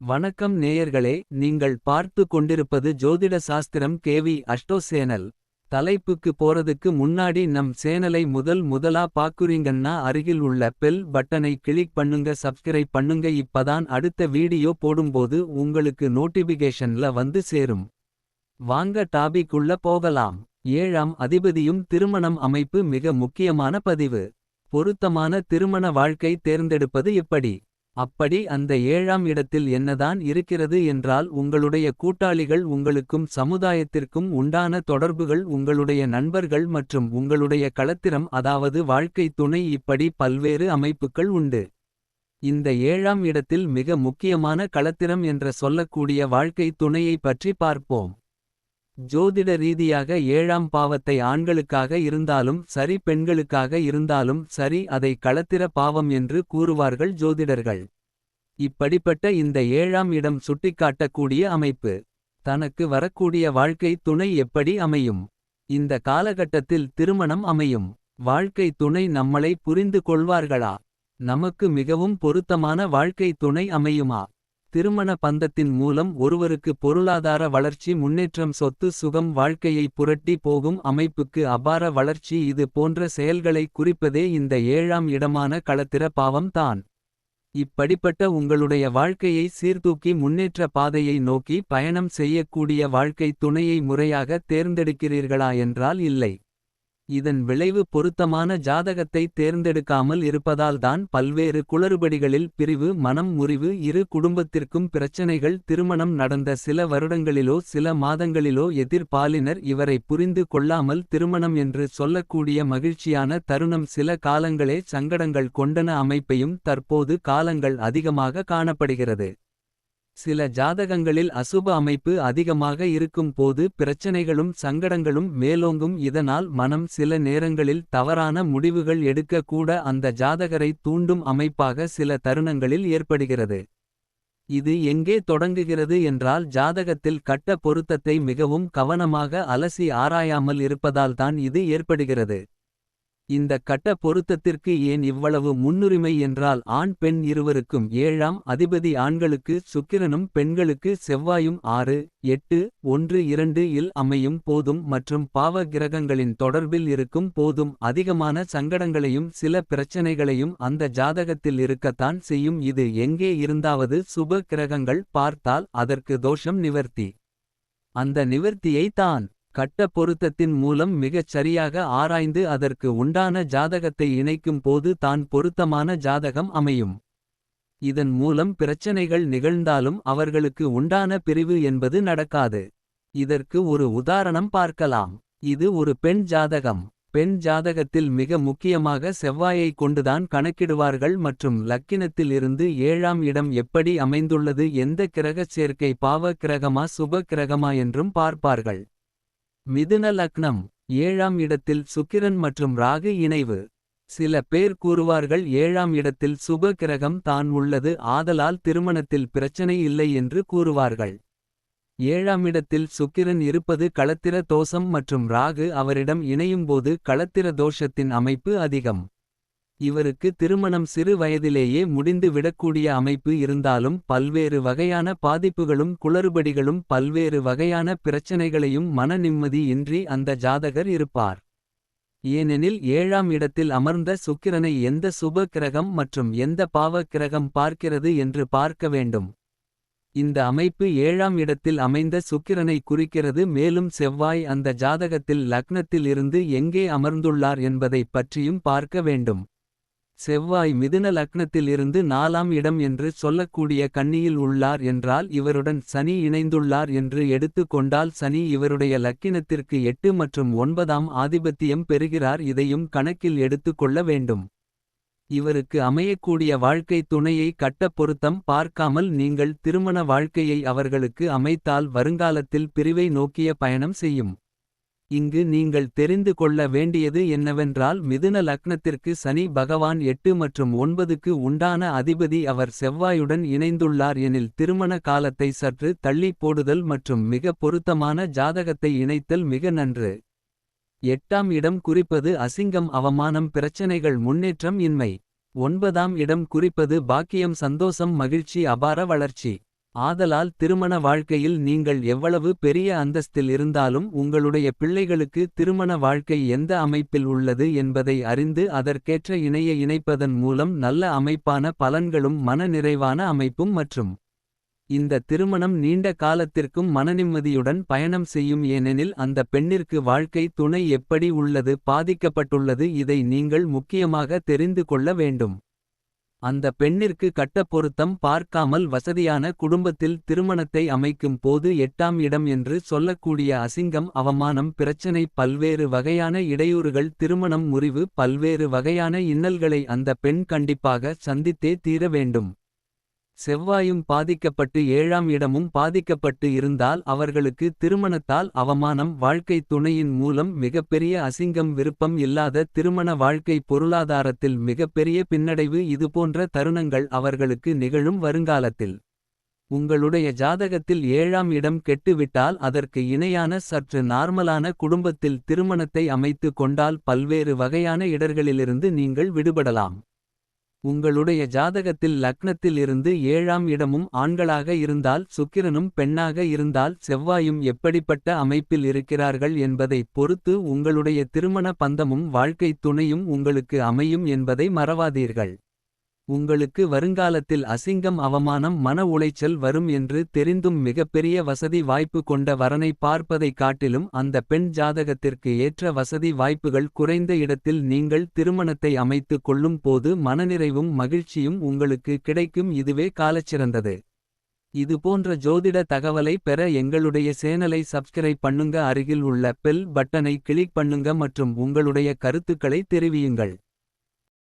வணக்கம் நேயர்களே, நீங்கள் பார்த்து கொண்டிருப்பது ஜோதிட சாஸ்திரம் கேவி அஷ்டோ சேனல். தலைப்புக்கு போறதுக்கு முன்னாடி நம் சேனலை முதலா பாக்குறீங்கன்னா அருகில் உள்ள பெல் பட்டனை கிளிக் பண்ணுங்க, சப்ஸ்கிரைப் பண்ணுங்க. இப்பதான் அடுத்த வீடியோ போடும்போது உங்களுக்கு நோட்டிபிகேஷன்ல வந்து சேரும். வாங்க டாபிக் உள்ள போகலாம். ஏழாம் அதிபதியும் திருமணம் அமைப்பு மிக முக்கியமான பதிவு. பொருத்தமான திருமண வாழ்க்கை தேர்ந்தெடுப்பது எப்படி? அப்படி அந்த ஏழாம் இடத்தில் என்னதான் இருக்கிறது என்றால், உங்களுடைய கூட்டாளிகள், உங்களுக்கும் சமுதாயத்திற்கும் உண்டான தொடர்புகள், உங்களுடைய நண்பர்கள் மற்றும் உங்களுடைய களத்திரம், அதாவது வாழ்க்கை துணை. இப்படி பல்வேறு அமைப்புகள் உண்டு. இந்த ஏழாம் இடத்தில் மிக முக்கியமான களத்திரம் என்ற சொல்லக்கூடிய வாழ்க்கை துணையை பற்றி பார்ப்போம். ஜோதிட ரீதியாக ஏழாம் பாவத்தை ஆண்களுக்காக இருந்தாலும் சரி, பெண்களுக்காக இருந்தாலும் சரி, அதை களத்திர பாவம் என்று கூறுவார்கள் ஜோதிடர்கள். இப்படிப்பட்ட இந்த ஏழாம் இடம் சுட்டிக்காட்டக்கூடிய அமைப்பு. தனக்கு வரக்கூடிய வாழ்க்கை துணை எப்படி அமையும்? இந்த காலகட்டத்தில் திருமணம் அமையும் வாழ்க்கை துணை நம்மளை புரிந்து கொள்வார்களா? நமக்கு மிகவும் பொருத்தமான வாழ்க்கை துணை அமையுமா? திருமண பந்தத்தின் மூலம் ஒருவருக்கு பொருளாதார வளர்ச்சி, முன்னேற்றம், சொத்து சுகம், வாழ்க்கையை புரட்டி போகும் அமைப்புக்கு அபார வளர்ச்சி, இது போன்ற செயல்களை குறிப்பதே இந்த ஏழாம் இடமான களத்திர பாவம் தான். இப்படிப்பட்ட உங்களுடைய வாழ்க்கையை சீர்தூக்கி முன்னேற்ற பாதையை நோக்கி பயணம் செய்யக்கூடிய வாழ்க்கை துணையை முறையாக தேர்ந்தெடுக்கிறீர்களா என்றால் இல்லை. இதன் விளைவு பொருத்தமான ஜாதகத்தை தேர்ந்தெடுக்காமல் இருப்பதால் தான் பல்வேறு குளறுபடிகளில் பிரிவு, மனம் முறிவு, இரு குடும்பத்திற்கும் பிரச்சனைகள். திருமணம் நடந்த சில வருடங்களிலோ சில மாதங்களிலோ எதிர்பாலினர் இவரை புரிந்து கொள்ளாமல் திருமணம் என்று சொல்லக்கூடிய மகிழ்ச்சியான தருணம் சில காலங்களே சங்கடங்கள் கொண்டன அமைப்பையும் தற்போது காலங்கள் அதிகமாக காணப்படுகிறது. சில ஜாதகங்களில் அசுப அமைப்பு அதிகமாக இருக்கும் போது பிரச்சனைகளும் சங்கடங்களும் மேலோங்கும். இதனால் மனம் சில நேரங்களில் தவறான முடிவுகள் எடுக்க கூட அந்த ஜாதகரை தூண்டும் அமைப்பாக சில தருணங்களில் ஏற்படுகிறது. இது எங்கே தொடங்குகிறது என்றால், ஜாதகத்தில் கட்ட பொருத்தத்தை மிகவும் கவனமாக அலசி ஆராயாமல் இருப்பதால்தான் இது ஏற்படுகிறது. இந்த கட்ட பொருத்தத்திற்கு ஏன் இவ்வளவு முன்னுரிமை என்றால், ஆண் பெண் இருவருக்கும் ஏழாம் அதிபதி ஆண்களுக்கு சுக்கிரனும் பெண்களுக்கு செவ்வாயும் 6, 8, 1, 2 இல் அமையும் போதும் மற்றும் பாவ கிரகங்களின் தொடர்பில் இருக்கும் போதும் அதிகமான சங்கடங்களையும் சில பிரச்சனைகளையும் அந்த ஜாதகத்தில் இருக்கத்தான் செய்யும். இது எங்கே இருந்தாவது சுப கிரகங்கள் பார்த்தால் அதற்கு தோஷம் நிவர்த்தி. அந்த நிவர்த்தியை தான் கட்ட பொருத்தத்தின் மூலம் மிகச் சரியாக ஆராய்ந்து அதற்கு உண்டான ஜாதகத்தை இணைக்கும் போது தான் பொருத்தமான ஜாதகம் அமையும். இதன் மூலம் பிரச்சனைகள் நிகழ்ந்தாலும் அவர்களுக்கு உண்டான பிரிவு என்பது நடக்காது. இதற்கு ஒரு உதாரணம் பார்க்கலாம். இது ஒரு பெண் ஜாதகம். பெண் ஜாதகத்தில் மிக முக்கியமாக செவ்வாயை கொண்டுதான் கணக்கிடுவார்கள் மற்றும் லக்கினத்தில் இருந்து ஏழாம் இடம் எப்படி அமைந்துள்ளது, எந்த கிரகச் சேர்க்கை பாவ கிரகமா சுப கிரகமா என்றும் பார்ப்பார்கள். மிதுன லக்னம். ஏழாம் இடத்தில் சுக்கிரன் மற்றும் ராகு இணைவு. சில பேர் கூறுவார்கள் ஏழாம் இடத்தில் சுப கிரகம் தான் உள்ளது, ஆதலால் திருமணத்தில் பிரச்சனை இல்லை என்று கூறுவார்கள். ஏழாம் இடத்தில் சுக்கிரன் இருப்பது களத்திர தோஷம் மற்றும் ராகு அவரிடம் இணையும்போது களத்திர தோஷத்தின் அமைப்பு அதிகம். இவருக்கு திருமணம் சிறு வயதிலேயே முடிந்து விடக்கூடிய அமைப்பு இருந்தாலும் பல்வேறு வகையான பாதிப்புகளும் குளறுபடிகளும் பல்வேறு வகையான பிரச்சனைகளையும் மன நிம்மதி இன்றி அந்த ஜாதகர் இருப்பார். ஏனெனில் ஏழாம் இடத்தில் அமர்ந்த சுக்கிரனை எந்த சுப கிரகம் மற்றும் எந்த பாவ கிரகம் பார்க்கிறது என்று பார்க்க வேண்டும். இந்த அமைப்பு ஏழாம் இடத்தில் அமைந்த சுக்கிரனை குறிக்கிறது. மேலும் செவ்வாய் அந்த ஜாதகத்தில் லக்னத்தில் இருந்து எங்கே அமர்ந்துள்ளார் என்பதைப் பற்றியும் பார்க்க வேண்டும். செவ்வாய் மிதுன லக்னத்தில் இருந்து 4ஆம் இடம் என்று சொல்லக்கூடிய கன்னியில் உள்ளார் என்றால் இவருடன் சனி இணைந்துள்ளார் என்று எடுத்து கொண்டால் சனி இவருடைய லக்கினத்திற்கு 8 மற்றும் 9ஆம் ஆதிபத்தியம் பெறுகிறார். இதையும் கணக்கில் எடுத்து கொள்ள வேண்டும். இவருக்கு அமையக்கூடிய வாழ்க்கை துணையை கட்ட பொருத்தம் பார்க்காமல் நீங்கள் திருமண வாழ்க்கையை அவர்களுக்கு அமைத்தால் வருங்காலத்தில் பிரிவை நோக்கிய பயணம் செய்யும். இங்கு நீங்கள் தெரிந்து கொள்ள வேண்டியது என்னவென்றால், மிதுன லக்னத்திற்கு சனி பகவான் 8 மற்றும் 9க்கு உண்டான அதிபதி அவர் செவ்வாயுடன் இணைந்துள்ளார் எனில் திருமண காலத்தை சற்று தள்ளி போடுதல் மற்றும் மிக பொருத்தமான ஜாதகத்தை இணைத்தல் மிக நன்று. 8ஆம் இடம் குறிப்பது அசிங்கம், அவமானம், பிரச்சனைகள், முன்னேற்றம் இன்மை. 9ஆம் இடம் குறிப்பது பாக்கியம், சந்தோஷம், மகிழ்ச்சி, அபார வளர்ச்சி. ஆதலால் திருமண வாழ்க்கையில் நீங்கள் எவ்வளவு பெரிய அந்தஸ்தில் இருந்தாலும் உங்களுடைய பிள்ளைகளுக்கு திருமண வாழ்க்கை எந்த அமைப்பில் உள்ளது என்பதை அறிந்து அதற்கேற்ற இணையை இணைப்பதன் மூலம் நல்ல அமைப்பான பலன்களும் மன நிறைவான அமைப்பும் மற்றும் இந்த திருமணம் நீண்ட காலத்திற்கும் மனநிம்மதியுடன் பயணம் செய்யும். ஏனெனில் அந்த பெண்ணிற்கு வாழ்க்கை துணை எப்படி உள்ளது பாதிக்கப்பட்டுள்ளது இதை நீங்கள் முக்கியமாக தெரிந்து கொள்ள வேண்டும். அந்த பெண்ணிற்கு கட்ட பொருத்தம் பார்க்காமல் வசதியான குடும்பத்தில் திருமணத்தை அமைக்கும் போது 8ஆம் இடம் என்று சொல்லக்கூடிய அசிங்கம் அவமானம் பிரச்சனை பல்வேறு வகையான இடையூறுகள் திருமணம் முறிவு பல்வேறு வகையான இன்னல்களை அந்த பெண் கண்டிப்பாக சந்தித்தே தீர வேண்டும். செவ்வாயும் பாதிக்கப்பட்டு 7ஆம் இடமும் பாதிக்கப்பட்டு இருந்தால் அவர்களுக்கு திருமணத்தால் அவமானம் வாழ்க்கை துணையின் மூலம் மிகப்பெரிய அசிங்கம் விருப்பம் இல்லாத திருமண வாழ்க்கை பொருளாதாரத்தில் மிகப்பெரிய பின்னடைவு இதுபோன்ற தருணங்கள் அவர்களுக்கு நிகழும் வருங்காலத்தில். உங்களுடைய ஜாதகத்தில் 7ஆம் இடம் கெட்டுவிட்டால் அதற்கு இணையான சற்று நார்மலான குடும்பத்தில் திருமணத்தை அமைத்து கொண்டால் பல்வேறு வகையான இடர்களிலிருந்து நீங்கள் விடுபடலாம். உங்களுடைய ஜாதகத்தில் லக்னத்தில் இருந்து 7ஆம் இடமும் ஆண்களாக இருந்தால் சுக்கிரனும் பெண்ணாக இருந்தால் செவ்வாயும் எப்படிப்பட்ட அமைப்பில் இருக்கிறார்கள் என்பதைப் பொறுத்து உங்களுடைய திருமண பந்தமும் வாழ்க்கை துணையும் உங்களுக்கு அமையும் என்பதை மறவாதீர்கள். உங்களுக்கு வருங்காலத்தில் அசிங்கம் அவமானம் மன உளைச்சல் வரும் என்று தெரிந்தும் மிகப்பெரிய வசதி வாய்ப்பு கொண்ட வரனை பார்ப்பதைக் காட்டிலும் அந்த பெண் ஜாதகத்திற்கு ஏற்ற வசதி வாய்ப்புகள் குறைந்த இடத்தில் நீங்கள் திருமணத்தை அமைத்து கொள்ளும் போது மனநிறைவும் மகிழ்ச்சியும் உங்களுக்கு கிடைக்கும். இதுவே காலச்சிறந்தது. இதுபோன்ற ஜோதிட தகவலை பெற எங்களுடைய சேனலை சப்ஸ்கிரைப் பண்ணுங்க. அருகில் உள்ள பெல் பட்டனை கிளிக் பண்ணுங்க மற்றும் உங்களுடைய கருத்துக்களை தெரிவியுங்கள்.